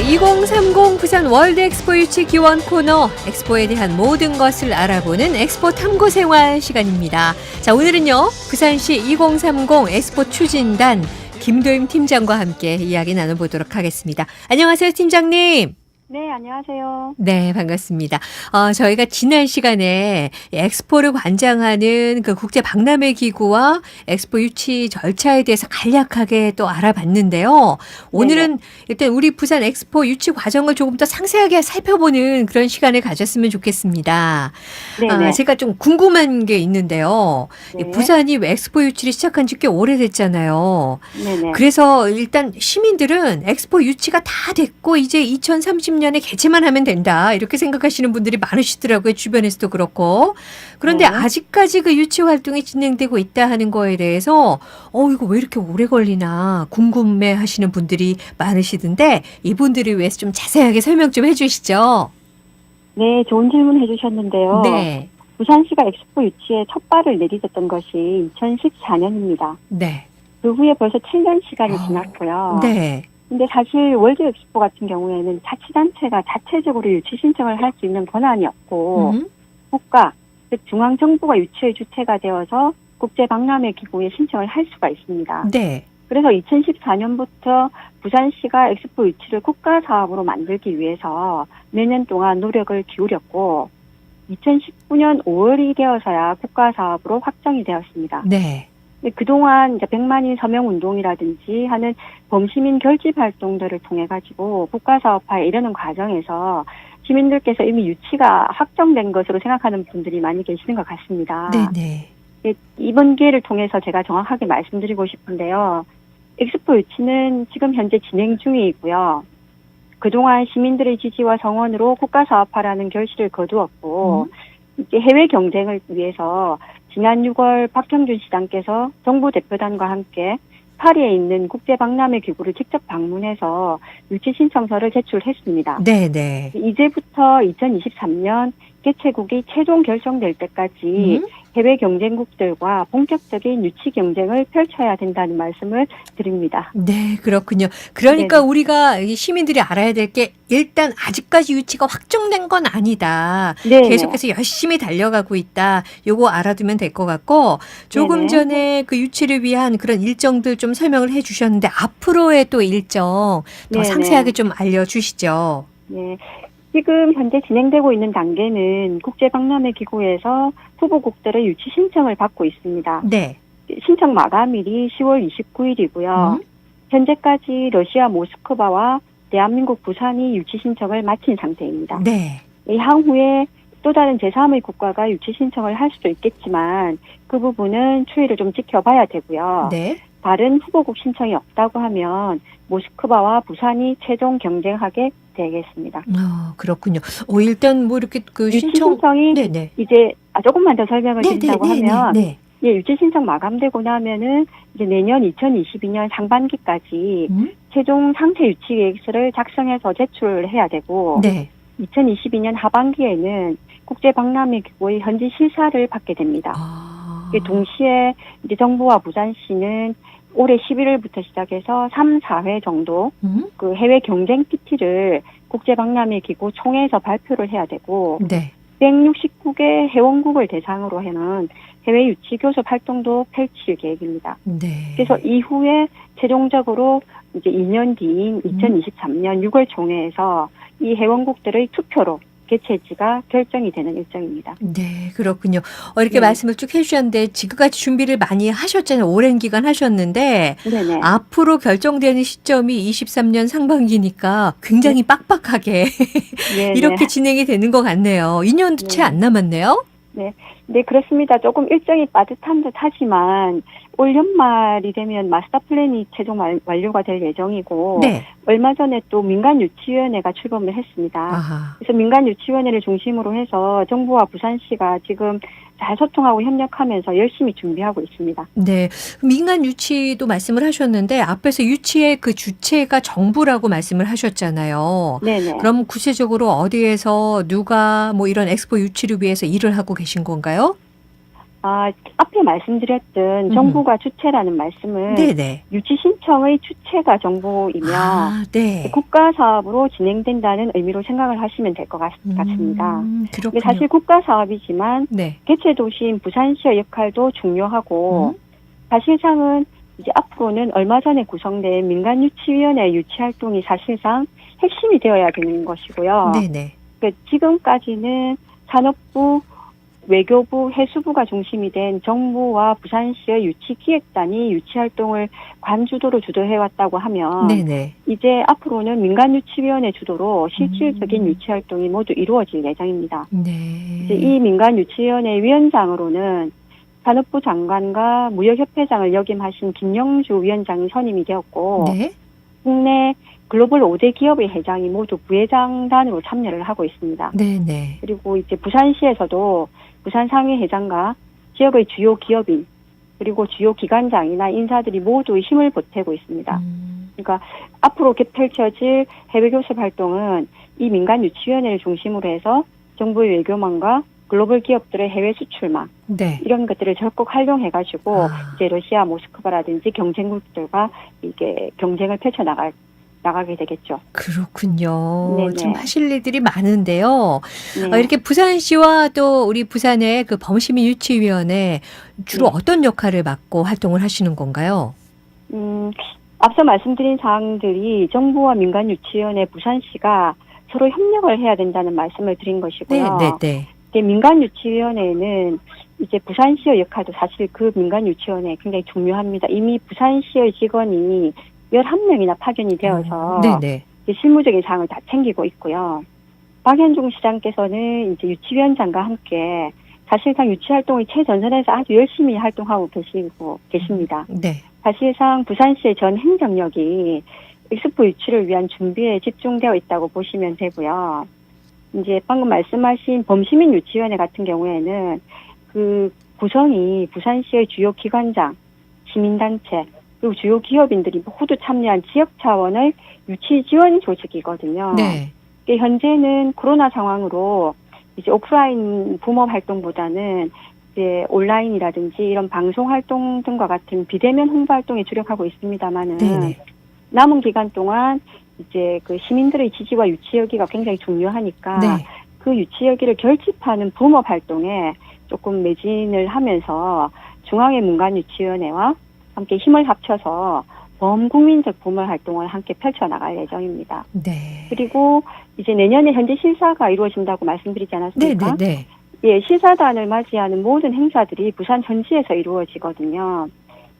2030 부산 월드 엑스포 유치 기원 코너, 엑스포에 대한 모든 것을 알아보는 엑스포 탐구 생활 시간입니다. 자, 오늘은요, 부산시 2030 엑스포 추진단 김도임 팀장과 함께 이야기 나눠보도록 하겠습니다. 안녕하세요, 팀장님. 네, 안녕하세요. 네, 반갑습니다. 저희가 지난 시간에 엑스포를 관장하는 그 국제 박람회 기구와 엑스포 유치 절차에 대해서 간략하게 또 알아봤는데요. 오늘은 일단 우리 부산 엑스포 유치 과정을 조금 더 상세하게 살펴보는 그런 시간을 가졌으면 좋겠습니다. 네네. 제가 좀 궁금한 게 있는데요. 네. 부산이 엑스포 유치를 시작한 지 꽤 오래됐잖아요. 네네. 그래서 일단 시민들은 엑스포 유치가 다 됐고 이제 2030년에 개최만 하면 된다 이렇게 생각하시는 분들이 많으시더라고요. 주변에서도 그렇고. 그런데 네. 아직까지 그 유치 활동이 진행되고 있다 하는 거에 대해서 이거 왜 이렇게 오래 걸리나 궁금해 하시는 분들이 많으시던데 이분들을 위해서 좀 자세하게 설명 좀 해주시죠. 네, 좋은 질문 해주셨는데요. 네. 부산시가 엑스포 유치에 첫 발을 내딛었던 것이 2014년입니다. 네. 그 후에 벌써 7년 시간이 지났고요. 네. 근데 사실 월드 엑스포 같은 경우에는 자치단체가 자체적으로 유치 신청을 할 수 있는 권한이 없고 국가, 즉 중앙정부가 유치의 주체가 되어서 국제박람회 기구에 신청을 할 수가 있습니다. 네. 그래서 2014년부터 부산시가 엑스포 유치를 국가사업으로 만들기 위해서 몇 년 동안 노력을 기울였고 2019년 5월이 되어서야 국가사업으로 확정이 되었습니다. 네. 그동안 이제 100만인 서명 운동이라든지 하는 범시민 결집 활동들을 통해 가지고 국가사업화에 이르는 과정에서 시민들께서 이미 유치가 확정된 것으로 생각하는 분들이 많이 계시는 것 같습니다. 네네. 이번 기회를 통해서 제가 정확하게 말씀드리고 싶은데요. 엑스포 유치는 지금 현재 진행 중이고요. 그동안 시민들의 지지와 성원으로 국가사업화라는 결실을 거두었고 이제 해외 경쟁을 위해서 지난 6월 박형준 시장께서 정부 대표단과 함께 파리에 있는 국제박람회 기구를 직접 방문해서 유치 신청서를 제출했습니다. 네네. 이제부터 2023년 개최국이 최종 결정될 때까지 해외 경쟁국들과 본격적인 유치 경쟁을 펼쳐야 된다는 말씀을 드립니다. 네, 그렇군요. 그러니까 네네. 우리가 이 시민들이 알아야 될 게 일단 아직까지 유치가 확정된 건 아니다. 네네. 계속해서 열심히 달려가고 있다. 요거 알아두면 될 것 같고 조금 네네. 전에 그 유치를 위한 그런 일정들 좀 설명을 해 주셨는데 앞으로의 또 일정 더 네네. 상세하게 좀 알려주시죠. 네. 지금 현재 진행되고 있는 단계는 국제박람회 기구에서 후보국들의 유치 신청을 받고 있습니다. 네. 신청 마감일이 10월 29일이고요. 현재까지 러시아 모스크바와 대한민국 부산이 유치 신청을 마친 상태입니다. 네. 이 향후에 또 다른 제3의 국가가 유치 신청을 할 수도 있겠지만 그 부분은 추이를 좀 지켜봐야 되고요. 네. 다른 후보국 신청이 없다고 하면 모스크바와 부산이 최종 경쟁하게 되겠습니다. 그렇군요. 일단 뭐 이렇게 그 유치 신청. 신청이 네네. 이제 조금만 더 설명을 드린다고 하면 네. 예, 유치 신청 마감되고 나면은 이제 내년 2022년 상반기까지 최종 상세 유치 계획서를 작성해서 제출해야 되고 네. 2022년 하반기에는 국제박람회 기구의 현지 실사를 받게 됩니다. 동시에 이제 정부와 부산시는 올해 11월부터 시작해서 3, 4회 정도 그 해외 경쟁 PT를 국제박람회 기구 총회에서 발표를 해야 되고 네. 169개 회원국을 대상으로 하는 해외 유치 교섭 활동도 펼칠 계획입니다. 네. 그래서 이후에 최종적으로 이제 2년 뒤인 2023년 6월 총회에서 이 회원국들의 투표로 개최지가 결정이 되는 일정입니다. 네, 그렇군요. 이렇게 네. 말씀을 쭉 해주셨는데 지금까지 준비를 많이 하셨잖아요. 오랜 기간 하셨는데 네네. 앞으로 결정되는 시점이 23년 상반기니까 굉장히 빡빡하게 네네. 이렇게 진행이 되는 것 같네요. 2년도 채 안 남았네요. 네, 그렇습니다. 조금 일정이 빠듯한 듯 하지만 올 연말이 되면 마스터 플랜이 최종 완료가 될 예정이고 네. 얼마 전에 또 민간유치위원회가 출범을 했습니다. 아하. 그래서 민간유치위원회를 중심으로 해서 정부와 부산시가 지금 잘 소통하고 협력하면서 열심히 준비하고 있습니다. 네. 민간 유치도 말씀을 하셨는데 앞에서 유치의 그 주체가 정부라고 말씀을 하셨잖아요. 네네. 그럼 구체적으로 어디에서 누가 뭐 이런 엑스포 유치를 위해서 일을 하고 계신 건가요? 앞에 말씀드렸던 정부가 주체라는 말씀은 네네. 유치 신청의 주체가 정부이며 네. 국가 사업으로 진행된다는 의미로 생각을 하시면 될 것 같습니다. 그렇군요. 근데 사실 국가 사업이지만 네. 개최 도시인 부산시의 역할도 중요하고 사실상은 이제 앞으로는 얼마 전에 구성된 민간유치위원회 유치활동이 사실상 핵심이 되어야 되는 것이고요. 네네. 그러니까 지금까지는 산업부, 외교부, 해수부가 중심이 된 정부와 부산시의 유치기획단이 유치활동을 관주도로 주도해왔다고 하면 네네. 이제 앞으로는 민간유치위원회 주도로 실질적인 유치활동이 모두 이루어질 예정입니다. 네. 이제 이 민간유치위원회 위원장으로는 산업부 장관과 무역협회장을 역임하신 김영주 위원장이 선임이 되었고 네. 국내 글로벌 5대 기업의 회장이 모두 부회장단으로 참여를 하고 있습니다. 네네. 그리고 이제 부산시에서도 부산상회 회장과 지역의 주요 기업인 그리고 주요 기관장이나 인사들이 모두 힘을 보태고 있습니다. 그러니까 앞으로 펼쳐질 해외 교섭 활동은 이 민간유치위원회를 중심으로 해서 정부의 외교망과 글로벌 기업들의 해외 수출망 네. 이런 것들을 적극 활용해가지고 이제 러시아 모스크바라든지 경쟁국들과 이게 경쟁을 펼쳐 나가게 되겠죠. 그렇군요. 네네. 좀 하실 일들이 많은데요. 네. 이렇게 부산시와 또 우리 부산의 그 범시민 유치위원회 주로 네. 어떤 역할을 맡고 활동을 하시는 건가요? 앞서 말씀드린 사항들이 정부와 민간유치위원회 부산시가 서로 협력을 해야 된다는 말씀을 드린 것이고요. 네. 민간유치위원회는 이제 부산시의 역할도 사실 그 민간유치원에 굉장히 중요합니다. 이미 부산시의 직원이 11명이나 파견이 되어서 네네. 실무적인 사항을 다 챙기고 있고요. 박현중 시장께서는 이제 유치위원장과 함께 사실상 유치활동의 최전선에서 아주 열심히 활동하고 계십니다. 네. 사실상 부산시의 전 행정력이 엑스포 유치를 위한 준비에 집중되어 있다고 보시면 되고요. 이제 방금 말씀하신 범시민 유치위원회 같은 경우에는 그 구성이 부산시의 주요 기관장, 시민단체, 그리고 주요 기업인들이 모두 참여한 지역 차원의 유치 지원 조직이거든요. 네. 현재는 코로나 상황으로 이제 오프라인 붐업 활동보다는 이제 온라인이라든지 이런 방송 활동 등과 같은 비대면 홍보 활동에 주력하고 있습니다만은 네네. 남은 기간 동안 이제 그 시민들의 지지와 유치여기가 굉장히 중요하니까 네. 그 유치여기를 결집하는 붐업 활동에 조금 매진을 하면서 중앙의 민간유치위원회와 함께 힘을 합쳐서 범국민적 붐업 활동을 함께 펼쳐나갈 예정입니다. 네. 그리고 이제 내년에 현재 실사가 이루어진다고 말씀드리지 않았습니까? 네. 예, 실사단을 맞이하는 모든 행사들이 부산 현지에서 이루어지거든요.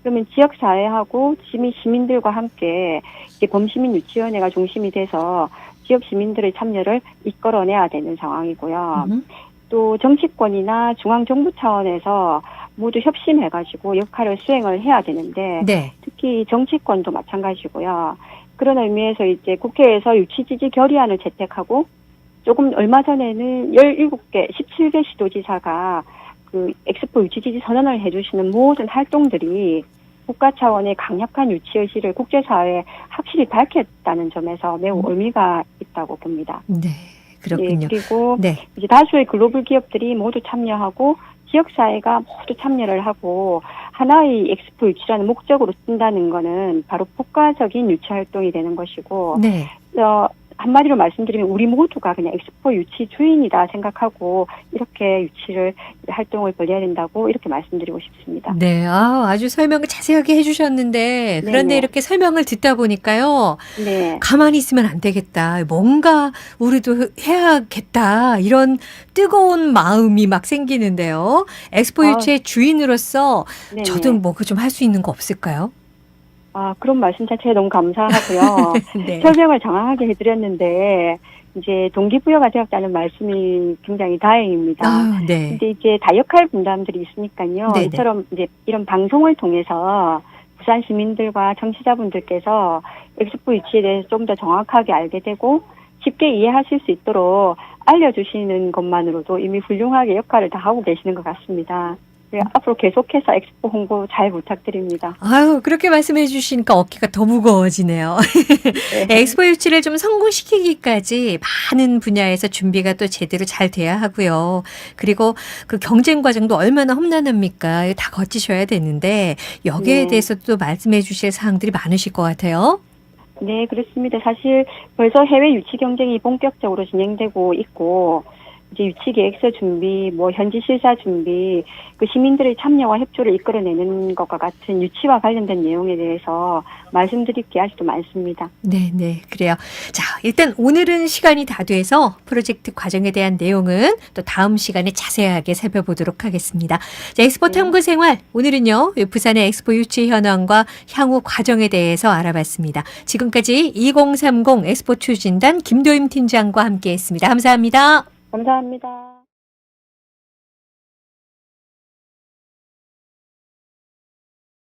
그러면 지역사회하고 시민들과 함께 범시민 유치위원회가 중심이 돼서 지역 시민들의 참여를 이끌어내야 되는 상황이고요. 또 정치권이나 중앙정부 차원에서 모두 협심해가지고 역할을 수행을 해야 되는데 네. 특히 정치권도 마찬가지고요. 그런 의미에서 이제 국회에서 유치지지 결의안을 채택하고 조금 얼마 전에는 17개, 17개 시도지사가 그 엑스포 유치지지 선언을 해주시는 모든 활동들이 국가 차원의 강력한 유치의식을 국제사회에 확실히 밝혔다는 점에서 매우 의미가 있다고 봅니다. 네, 그렇군요. 예, 그리고 네. 이제 다수의 글로벌 기업들이 모두 참여하고 지역사회가 모두 참여를 하고 하나의 엑스포 유치라는 목적으로 쓴다는 거는 바로 국가적인 유치 활동이 되는 것이고 네. 한마디로 말씀드리면 우리 모두가 그냥 엑스포 유치 주인이다 생각하고 이렇게 유치를 활동을 벌여야 된다고 이렇게 말씀드리고 싶습니다. 네, 아주 설명을 자세하게 해주셨는데 그런데 네네. 이렇게 설명을 듣다 보니까요. 네. 가만히 있으면 안 되겠다. 뭔가 우리도 해야겠다. 이런 뜨거운 마음이 막 생기는데요. 엑스포 유치의 주인으로서 네네. 저도 뭔가 좀 할 수 있는 거 없을까요? 그런 말씀 자체에 너무 감사하고요. 네. 설명을 정확하게 해드렸는데 이제 동기부여가 되었다는 말씀이 굉장히 다행입니다. 네. 근데 이제 다역할 분담들이 있으니까요. 네네. 이처럼 이제 이런 방송을 통해서 부산 시민들과 청취자분들께서 엑스포 유치에 대해서 좀 더 정확하게 알게 되고 쉽게 이해하실 수 있도록 알려주시는 것만으로도 이미 훌륭하게 역할을 다 하고 계시는 것 같습니다. 네, 앞으로 계속해서 엑스포 홍보 잘 부탁드립니다. 아유, 그렇게 말씀해 주시니까 어깨가 더 무거워지네요. 네. 엑스포 유치를 좀 성공시키기까지 많은 분야에서 준비가 또 제대로 잘 돼야 하고요. 그리고 그 경쟁 과정도 얼마나 험난합니까? 이거 다 거치셔야 되는데 여기에 네. 대해서 또 말씀해 주실 사항들이 많으실 것 같아요. 네, 그렇습니다. 사실 벌써 해외 유치 경쟁이 본격적으로 진행되고 있고, 이제 유치 계획서 준비, 뭐 현지 실사 준비, 그 시민들의 참여와 협조를 이끌어내는 것과 같은 유치와 관련된 내용에 대해서 말씀드릴 게 아직도 많습니다. 네, 네, 그래요. 자, 일단 오늘은 시간이 다 돼서 프로젝트 과정에 대한 내용은 또 다음 시간에 자세하게 살펴보도록 하겠습니다. 자, 엑스포 네. 탐구 생활. 오늘은요, 부산의 엑스포 유치 현황과 향후 과정에 대해서 알아봤습니다. 지금까지 2030 엑스포 추진단 김도임 팀장과 함께 했습니다. 감사합니다. 감사합니다.